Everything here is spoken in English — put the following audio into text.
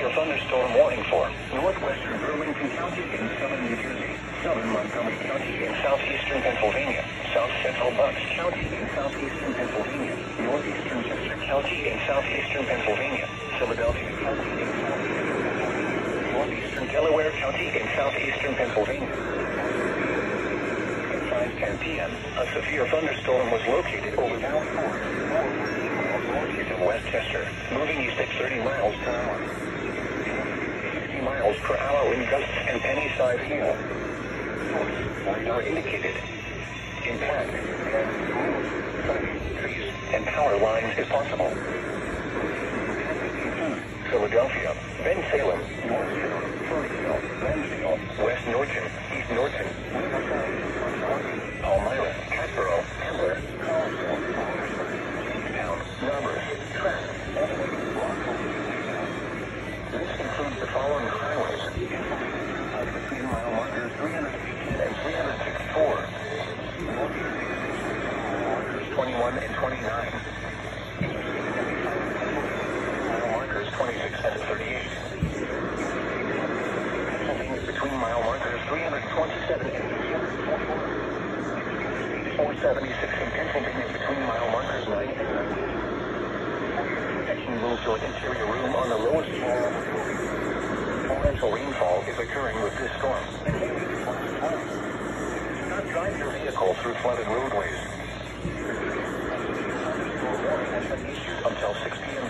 severe thunderstorm warning for northwestern Burlington County in southern New Jersey, southern Montgomery County in southeastern Pennsylvania, south central Bucks County in southeastern Pennsylvania, northeastern Chester County in southeastern Pennsylvania, Philadelphia County in southeastern Pennsylvania, northeastern Delaware County in southeastern Pennsylvania. At 5:10 p.m., a severe thunderstorm was located over Valley Forge, northeast of West Chester, moving east at 30 miles per hour. 60 miles per hour wind gusts and penny-sized hail. Radar indicated. Impact and trees and power lines is possible. Philadelphia, Ben Salem, Northfield, Furryville, Lansdale, West Norton, East Norton, Palmyra, Catboro, Kemper, Carlsville, Allentown, Numbers, Trent, This includes the following highways between mile markers 318 and 364, 21 and 29. 26 and 38. Between mile markers 327 and 476 in Pennsylvania between mile markers 9 and 9. Protection moves your interior room on the lowest floor. Torrential rainfall is occurring with this storm. Do not drive your vehicle through flooded roadways. Until 6 p.m.